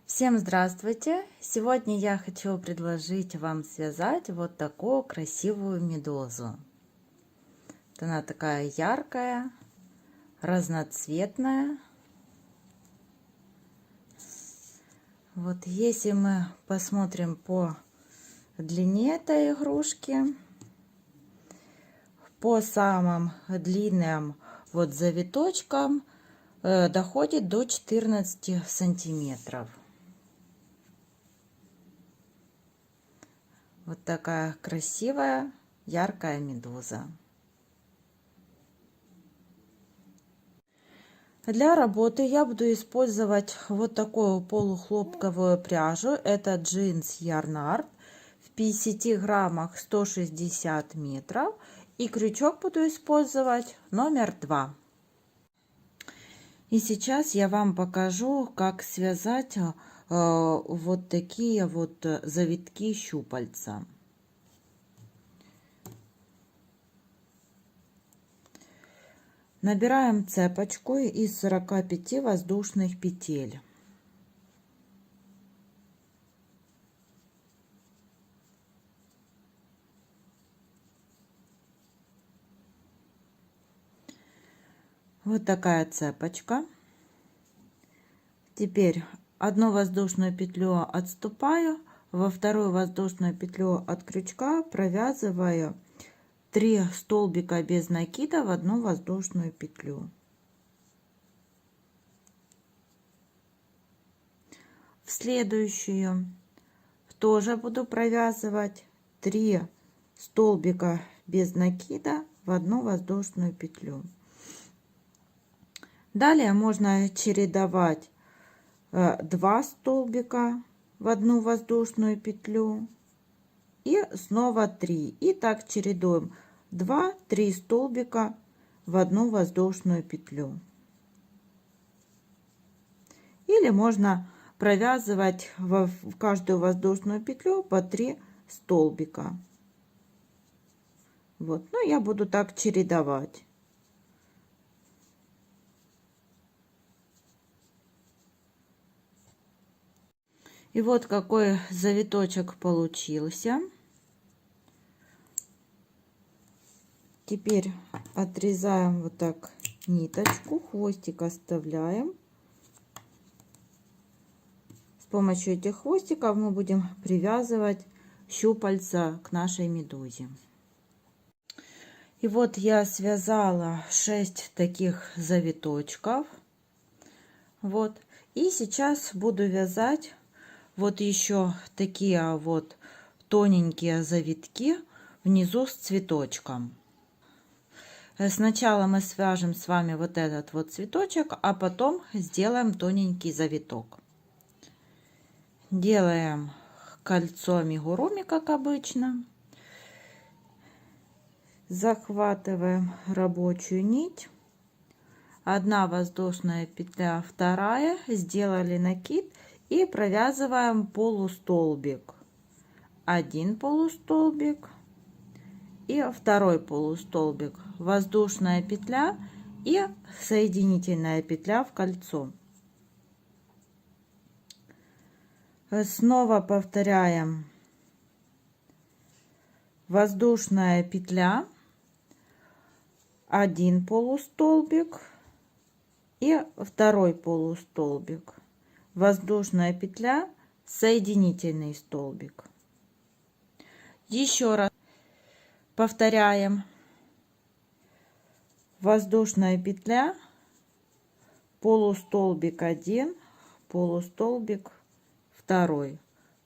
Всем здравствуйте! Сегодня я хочу предложить вам связать вот такую красивую медузу. Вот она такая яркая, разноцветная. Вот если мы посмотрим по длине этой игрушки, по самым длинным вот завиточкам доходит до 14 сантиметров. Вот такая красивая, яркая медуза. Для работы я буду использовать вот такую полухлопковую пряжу. Это джинс Yarn в 50 граммах 160 метров. И крючок буду использовать номер 2. И сейчас я вам покажу, как связать вот такие вот завитки щупальца. Набираем цепочку из 45 воздушных петель. Вот такая цепочка. Теперь одну воздушную петлю отступаю, во вторую воздушную петлю от крючка провязываю 3 столбика без накида в одну воздушную петлю. В следующую тоже буду провязывать 3 столбика без накида в одну воздушную петлю. Далее можно чередовать 2 столбика в одну воздушную петлю и снова 3. И так чередуем 2-3 столбика в одну воздушную петлю. Или можно провязывать в каждую воздушную петлю по 3 столбика. Вот, ну я буду так чередовать. И вот какой завиточек получился. Теперь отрезаем вот так ниточку, хвостик оставляем. С помощью этих хвостиков мы будем привязывать щупальца к нашей медузе. И вот я связала 6 таких завиточков. Вот. И сейчас буду вязать вот еще такие вот тоненькие завитки внизу с цветочком. Сначала мы свяжем с вами вот этот вот цветочек, а потом сделаем тоненький завиток. Делаем кольцо амигуруми, как обычно. Захватываем рабочую нить. Одна воздушная петля, вторая, сделали накид и провязываем полустолбик. Один полустолбик и второй полустолбик, воздушная петля и соединительная петля в кольцо. Снова повторяем: воздушная петля, один полустолбик и второй полустолбик, воздушная петля, соединительный столбик. Еще раз повторяем: воздушная петля, полустолбик 1, полустолбик 2,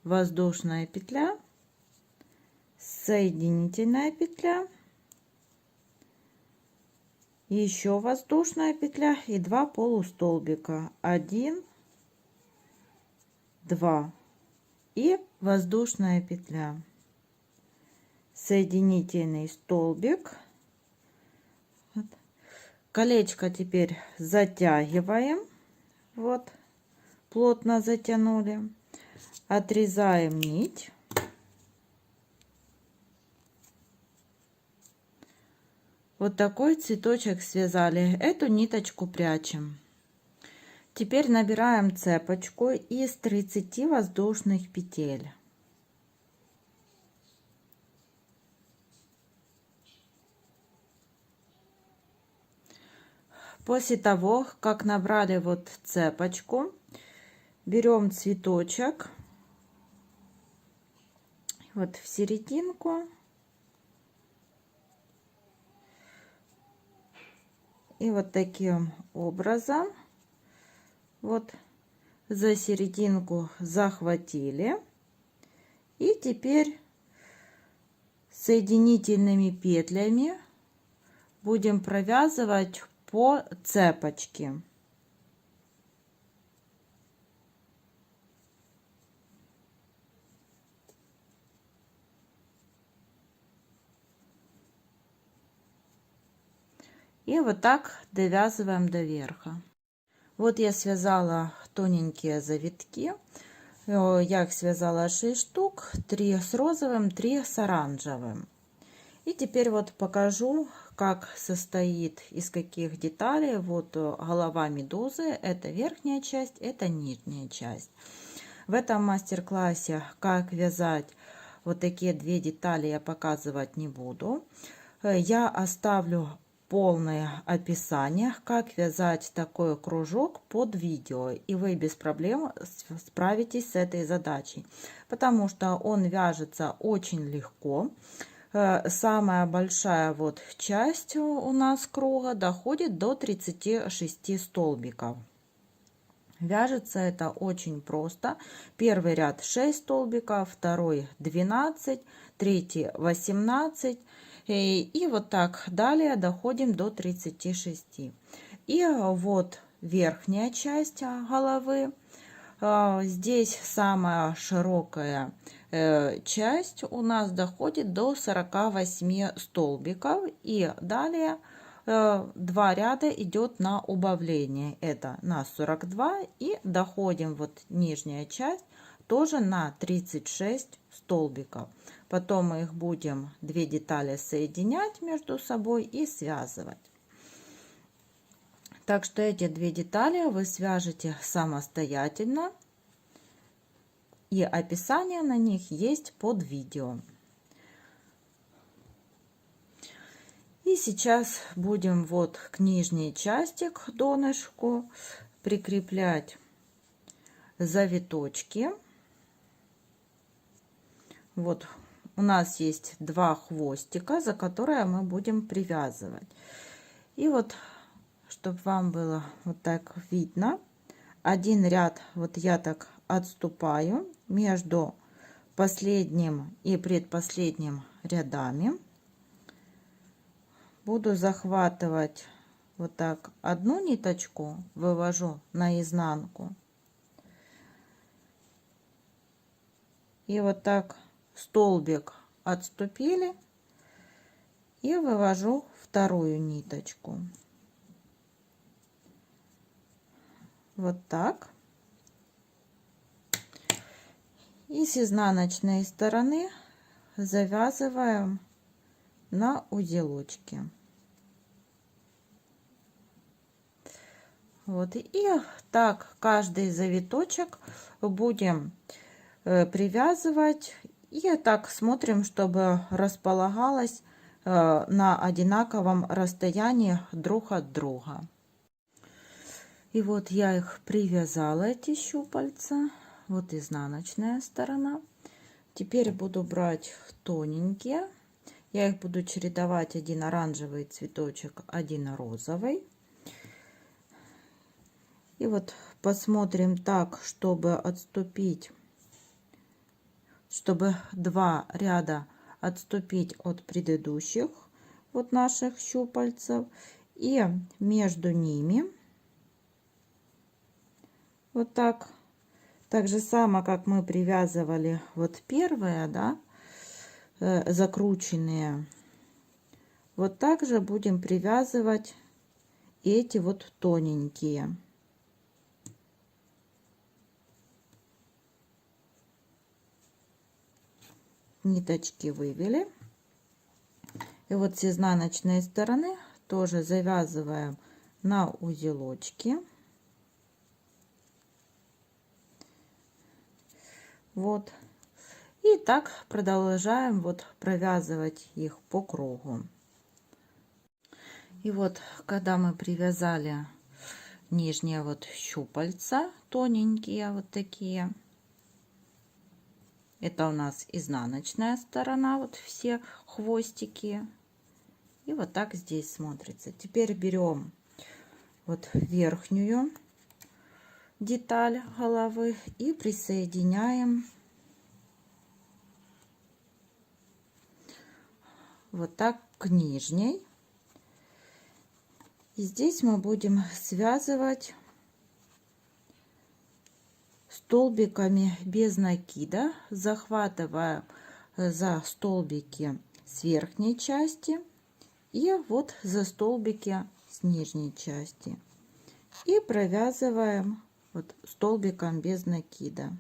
воздушная петля, соединительная петля, еще воздушная петля и 2 полустолбика, 1, 2 и воздушная петля, соединительный столбик. Вот. Колечко теперь затягиваем, вот, плотно затянули, отрезаем нить. Вот такой цветочек связали. Эту ниточку прячем. Теперь набираем цепочку из 30 воздушных петель. После того, как набрали вот цепочку, берем цветочек вот в серединку и вот таким образом вот за серединку захватили, и теперь соединительными петлями будем провязывать по цепочке. И вот так довязываем до верха. Вот я связала тоненькие завитки. Я их связала 6 штук, 3 с розовым, 3 с оранжевым. И теперь вот покажу, как состоит, из каких деталей. Вот голова медузы, это верхняя часть, это нижняя часть. В этом мастер-классе, как вязать вот такие две детали, я показывать не буду. Я оставлю полное описание, как вязать такой кружок под видео, и вы без проблем справитесь с этой задачей, потому что он вяжется очень легко. Самая большая вот часть у нас круга доходит до 36 столбиков. Вяжется это очень просто. Первый ряд 6 столбиков, второй 12, третий 18. И вот так далее доходим до 36. И вот верхняя часть головы. Здесь самая широкая часть у нас доходит до 48 столбиков. И далее 2 ряда идет на убавление. Это на 42. И доходим вот нижняя часть тоже на 36 столбиков. Потом мы их будем 2 детали соединять между собой и связывать. Так что эти 2 детали вы свяжете самостоятельно, и описание на них есть под видео. И сейчас будем вот к нижней части, к донышку, прикреплять завиточки. Вот у нас есть 2 хвостика, за которые мы будем привязывать. И вот, чтобы вам было вот так видно, один ряд вот я так отступаю между последним и предпоследним рядами. Буду захватывать вот так одну ниточку, вывожу наизнанку. И вот так столбик отступили, и вывожу вторую ниточку. Вот так. И с изнаночной стороны завязываем на узелочки. Вот, и так каждый завиточек будем привязывать, и так смотрим, чтобы располагалось на одинаковом расстоянии друг от друга. И вот я их привязала, эти щупальца. Вот изнаночная сторона. Теперь буду брать тоненькие. Я их буду чередовать: один оранжевый цветочек, один розовый. И вот посмотрим так, чтобы отступить, чтобы 2 ряда отступить от предыдущих вот наших щупальцев, и между ними вот так же само, как мы привязывали вот первые, да, закрученные, вот так же будем привязывать эти вот тоненькие. Ниточки вывели, и вот с изнаночной стороны тоже завязываем на узелочки. Вот. И так продолжаем вот провязывать их по кругу. И вот, когда мы привязали нижние вот щупальца, тоненькие вот такие, это у нас изнаночная сторона, вот все хвостики. И вот так здесь смотрится. Теперь берем вот верхнюю деталь головы и присоединяем вот так к нижней. И здесь мы будем связывать столбиками без накида, захватывая за столбики с верхней части и вот за столбики с нижней части. И провязываем вот столбиком без накида.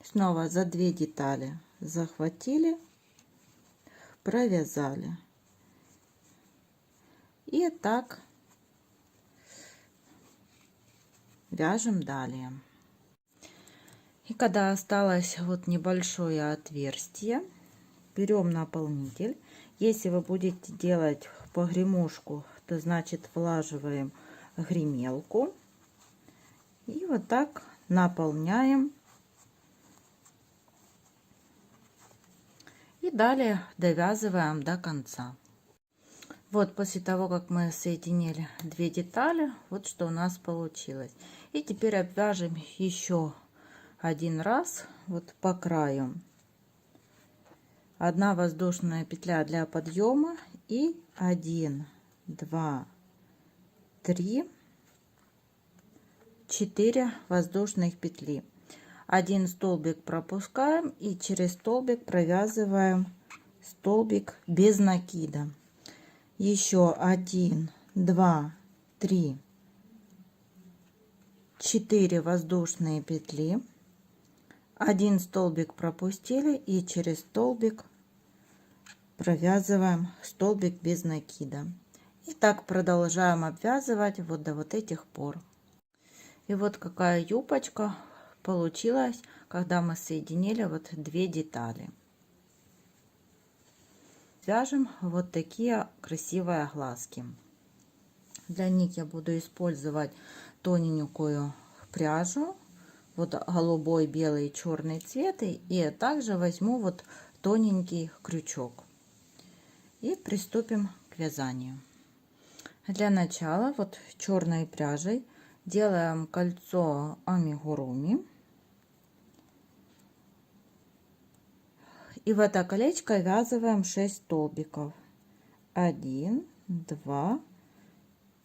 Снова за 2 детали захватили, провязали. И так вяжем далее. И когда осталось вот небольшое отверстие, берем наполнитель. Если вы будете делать погремушку, то значит влаживаем гремелку. И вот так наполняем. И далее довязываем до конца. Вот после того, как мы соединили 2 детали, вот что у нас получилось. И теперь обвяжем еще один раз вот по краю. 1 воздушная петля для подъема и 1, 2, 3, 4 воздушных петли. 1 столбик пропускаем и через столбик провязываем столбик без накида. Еще 1, 2, 3, 4 воздушные петли. 1 столбик пропустили и через столбик провязываем столбик без накида. И так продолжаем обвязывать вот до вот этих пор. И вот какая юбочка получилась, когда мы соединили вот 2 детали. Вяжем вот такие красивые глазки. Для них я буду использовать тоненькую пряжу, вот голубой, белый, черный цветы, и также возьму вот тоненький крючок. И приступим к вязанию. Для начала вот черной пряжей делаем кольцо амигуруми. И в это колечко ввязываем 6 столбиков. 1, 2,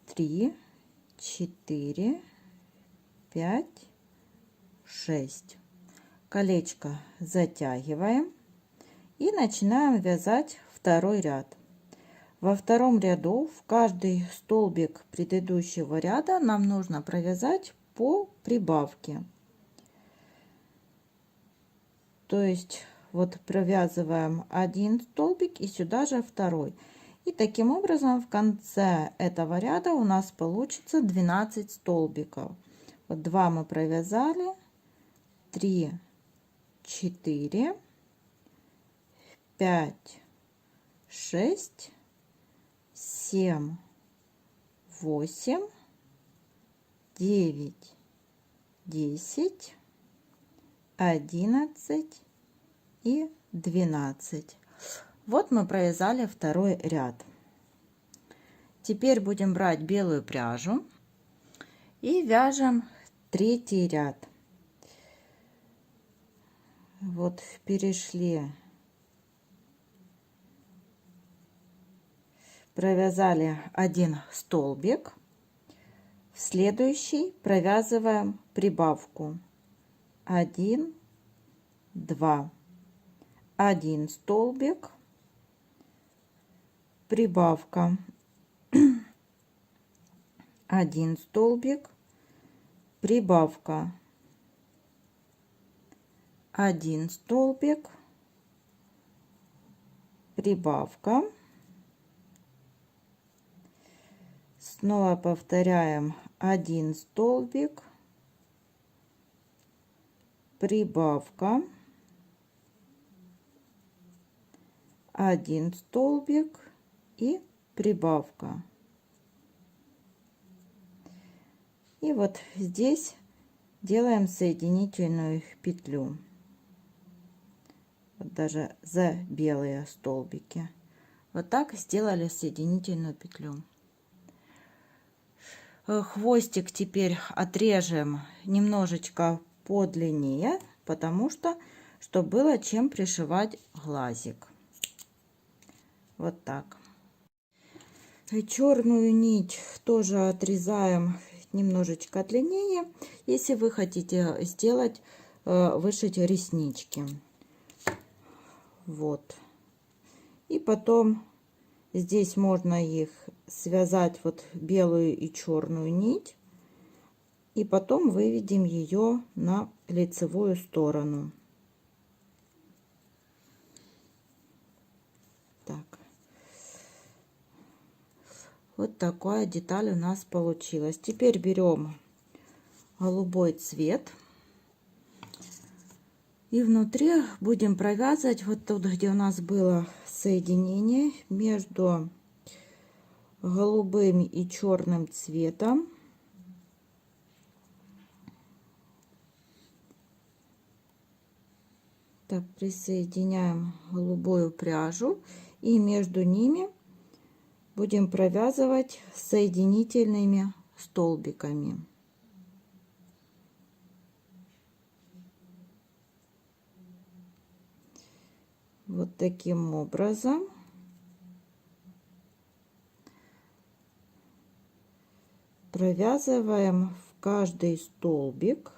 3, 4, 5, 6. Колечко затягиваем и начинаем вязать второй ряд. Во втором ряду в каждый столбик предыдущего ряда нам нужно провязать по прибавке. То есть вот провязываем 1 столбик и сюда же второй. И таким образом в конце этого ряда у нас получится 12 столбиков. Вот 2 мы провязали, 3, 4, 5, 6, 7, 8, 9, 10, 11 и 12. Вот мы провязали второй ряд. Теперь будем брать белую пряжу и вяжем третий ряд. Вот перешли, провязали 1 столбик, в следующий провязываем прибавку 1, 2, 1 столбик, прибавка 1 столбик, прибавка 1 столбик, прибавка, снова повторяем 1 столбик, прибавка, 1 столбик и прибавка. И вот здесь делаем соединительную петлю. Вот даже за белые столбики. Вот так сделали соединительную петлю. Хвостик теперь отрежем немножечко подлиннее, потому что, чтобы было чем пришивать глазик. Вот так. Черную нить тоже отрезаем немножечко длиннее, если вы хотите сделать, вышить реснички. Вот. И потом здесь можно их связать, вот белую и черную нить, и потом выведем ее на лицевую сторону. Так. Вот такая деталь у нас получилась. Теперь берем голубой цвет и внутри будем провязывать вот тут, где у нас было соединение между голубым и черным цветом. Так, присоединяем голубую пряжу и между ними будем провязывать соединительными столбиками. Вот таким образом. Провязываем в каждый столбик.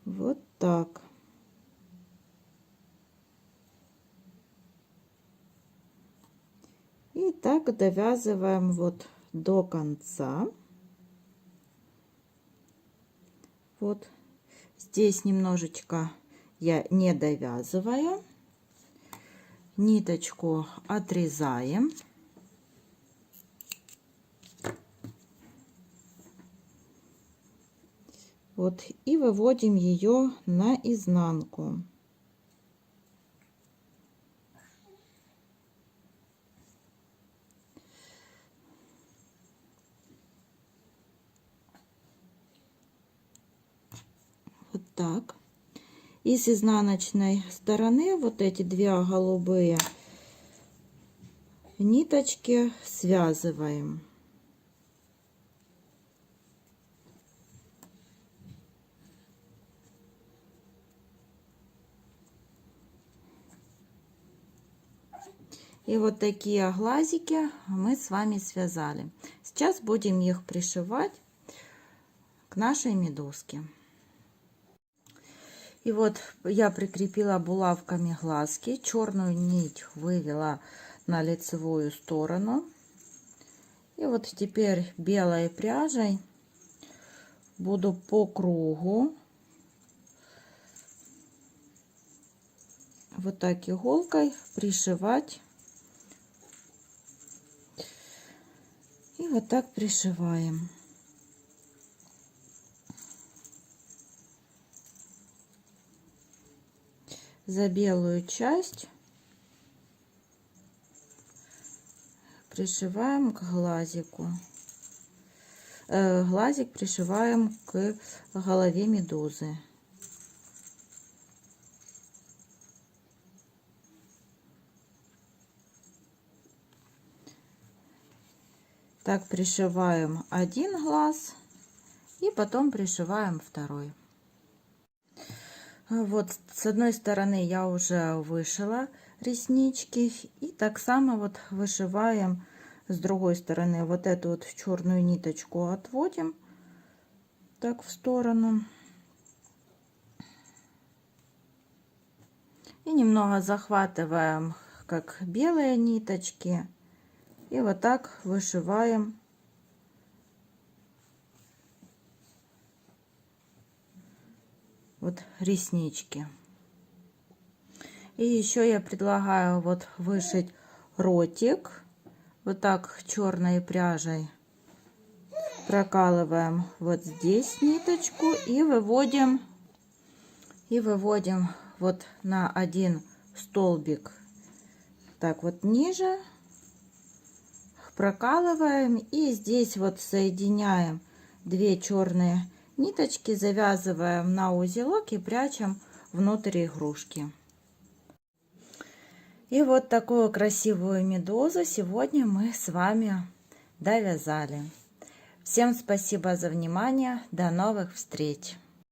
Вот так. И так довязываем вот до конца. Вот здесь немножечко я не довязываю. Ниточку отрезаем. Вот и выводим ее на изнанку. Вот так. И с изнаночной стороны вот эти две голубые ниточки связываем. И вот такие глазики мы с вами связали. Сейчас будем их пришивать к нашей медузке. И вот я прикрепила булавками глазки, черную нить вывела на лицевую сторону. И вот теперь белой пряжей буду по кругу вот так иголкой пришивать. И вот так пришиваем. За белую часть пришиваем к глазику. Глазик пришиваем к голове медузы. Так пришиваем один глаз и потом пришиваем второй. Вот с одной стороны я уже вышила реснички, и так само вот вышиваем с другой стороны. Вот эту вот черную ниточку отводим так в сторону и немного захватываем как белые ниточки и вот так вышиваем вот реснички. И еще я предлагаю вот вышить ротик. Вот так черной пряжей прокалываем вот здесь ниточку и выводим вот на один столбик. Так вот ниже прокалываем и здесь вот соединяем две черные ниточки, завязываем на узелок и прячем внутрь игрушки. И вот такую красивую медузу сегодня мы с вами довязали. Всем спасибо за внимание. До новых встреч!